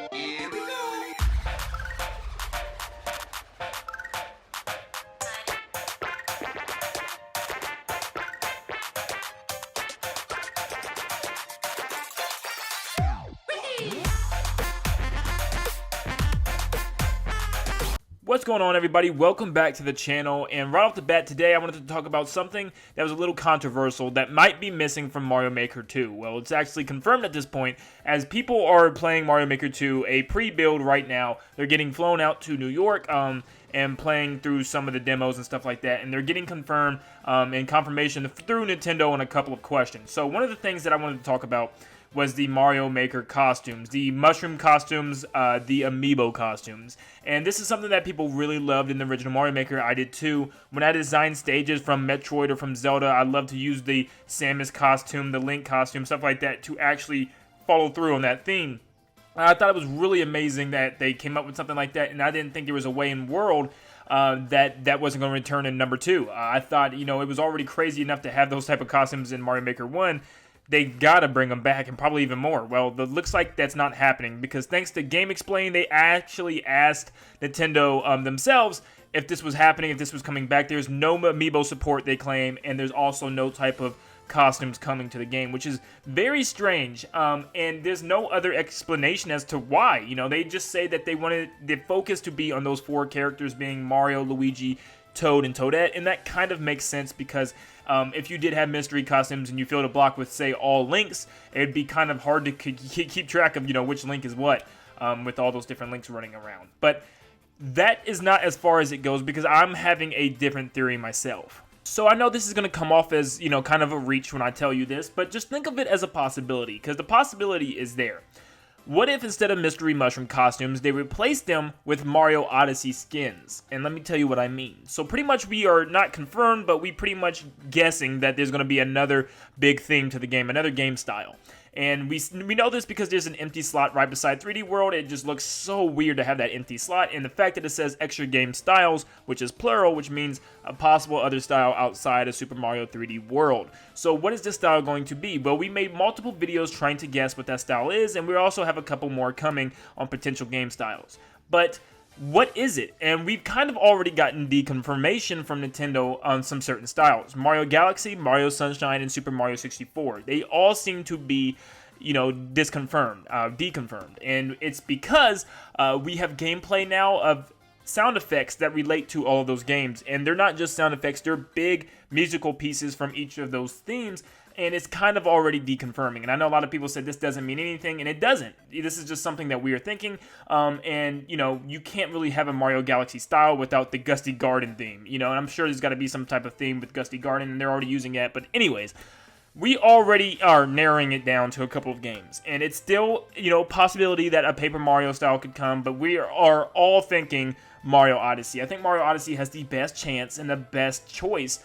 Here we go. What's going on, everybody? Welcome back to the channel, and right off the bat today I wanted to talk about something that was a little controversial that might be missing from Mario Maker 2. Well, it's actually confirmed at this point, as people are playing Mario Maker 2 a pre-build right now. They're getting flown out to New York and playing through some of the demos and stuff like that, and they're getting confirmed and confirmation through Nintendo on a couple of questions. So one of the things that I wanted to talk about was the Mario Maker costumes, the mushroom costumes, the amiibo costumes. And this is something that people really loved in the original Mario Maker. I did too. When I designed stages from Metroid or from Zelda, I love to use the Samus costume, the Link costume, stuff like that to actually follow through on that theme. I thought it was really amazing that they came up with something like that, and I didn't think there was a way in world that wasn't going to return in number 2. I thought, it was already crazy enough to have those type of costumes in Mario Maker 1. They've got to bring them back, and probably even more. Well, it looks like that's not happening, because thanks to Game Explain, they actually asked Nintendo themselves if this was happening, if this was coming back. There's no amiibo support, they claim, and there's also no type of costumes coming to the game, which is very strange, and there's no other explanation as to why. They just say that they wanted the focus to be on those 4 characters, being Mario, Luigi, Toad, and Toadette, and that kind of makes sense, because if you did have mystery costumes and you filled a block with, say, all Links, it'd be kind of hard to keep track of, which Link is what, with all those different Links running around. But that is not as far as it goes, because I'm having a different theory myself. So I know this is going to come off as, kind of a reach when I tell you this, but just think of it as a possibility, because the possibility is there. What if instead of mystery mushroom costumes, they replaced them with Mario Odyssey skins? And let me tell you what I mean. So pretty much we are not confirmed, but we pretty much guessing that there's going to be another big theme to the game, another game style. And we know this because there's an empty slot right beside 3D World. It just looks so weird to have that empty slot. And the fact that it says extra game styles, which is plural, which means a possible other style outside of Super Mario 3D World. So what is this style going to be? Well, we made multiple videos trying to guess what that style is, and we also have a couple more coming on potential game styles. But what is it? And we've kind of already gotten the confirmation from Nintendo on some certain styles. Mario Galaxy, Mario Sunshine, and Super Mario 64. They all seem to be, deconfirmed. And it's because we have gameplay now of sound effects that relate to all of those games. And they're not just sound effects, they're big musical pieces from each of those themes. And it's kind of already deconfirming. And I know a lot of people said this doesn't mean anything, and it doesn't. This is just something that we are thinking. And, you can't really have a Mario Galaxy style without the Gusty Garden theme. And I'm sure there's got to be some type of theme with Gusty Garden, and they're already using it. But anyways, we already are narrowing it down to a couple of games. And it's still, possibility that a Paper Mario style could come, but we are all thinking Mario Odyssey. I think Mario Odyssey has the best chance and the best choice.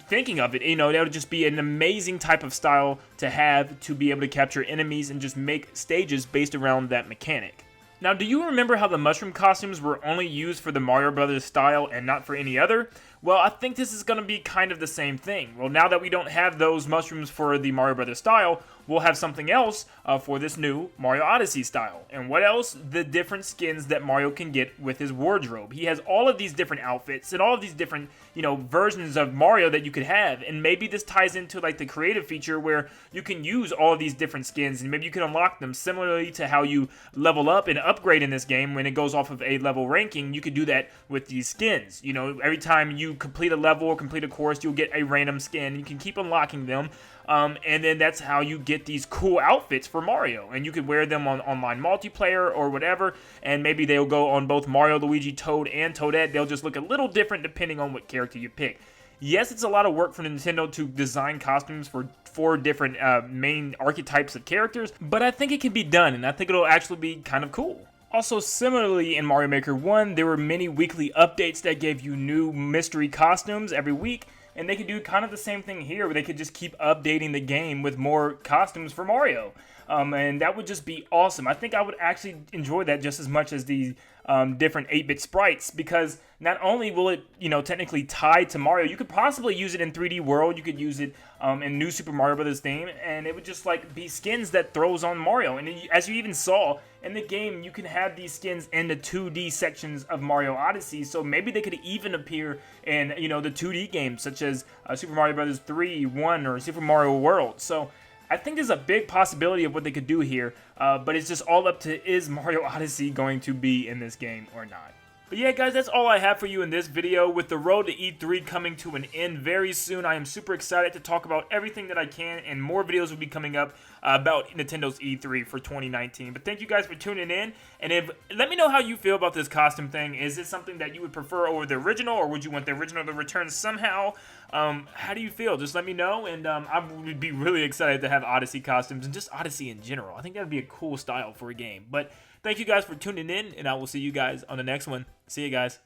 Thinking of it, that would just be an amazing type of style to have, to be able to capture enemies and just make stages based around that mechanic. Now, do you remember how the mushroom costumes were only used for the Mario Brothers style and not for any other? Well, I think this is going to be kind of the same thing. Well, now that we don't have those mushrooms for the Mario Brothers style, we'll have something else for this new Mario Odyssey style. And what else? The different skins that Mario can get with his wardrobe. He has all of these different outfits and all of these different, versions of Mario that you could have. And maybe this ties into like the creative feature where you can use all of these different skins, and maybe you can unlock them similarly to how you level up and upgrade in this game when it goes off of a level ranking. You could do that with these skins. Every time you complete a level or complete a course, you'll get a random skin. You can keep unlocking them. And then that's how you get these cool outfits for Mario. And you could wear them on online multiplayer or whatever. And maybe they'll go on both Mario, Luigi, Toad, and Toadette. They'll just look a little different depending on what character you pick. Yes, it's a lot of work for Nintendo to design costumes for 4 different main archetypes of characters. But I think it can be done, and I think it'll actually be kind of cool. Also, similarly in Mario Maker 1, there were many weekly updates that gave you new mystery costumes every week. And they could do kind of the same thing here, where they could just keep updating the game with more costumes for Mario. and that would just be awesome. I think I would actually enjoy that just as much as the different 8-bit sprites, because not only will it, technically tie to Mario, you could possibly use it in 3D World, you could use it in New Super Mario Bros. Theme, and it would just like be skins that throws on Mario. And as you even saw in the game, you can have these skins in the 2D sections of Mario Odyssey, so maybe they could even appear in, the 2D games, such as Super Mario Bros. 3, 1, or Super Mario World. So I think there's a big possibility of what they could do here, but it's just all up to, is Mario Odyssey going to be in this game or not? But yeah, guys, that's all I have for you in this video. With the road to E3 coming to an end very soon, I am super excited to talk about everything that I can, and more videos will be coming up about Nintendo's E3 for 2019. But thank you guys for tuning in, and let me know how you feel about this costume thing. Is this something that you would prefer over the original, or would you want the original to return somehow? How do you feel? Just let me know, and I would be really excited to have Odyssey costumes, and just Odyssey in general. I think that would be a cool style for a game. But thank you guys for tuning in, and I will see you guys on the next one. See you guys.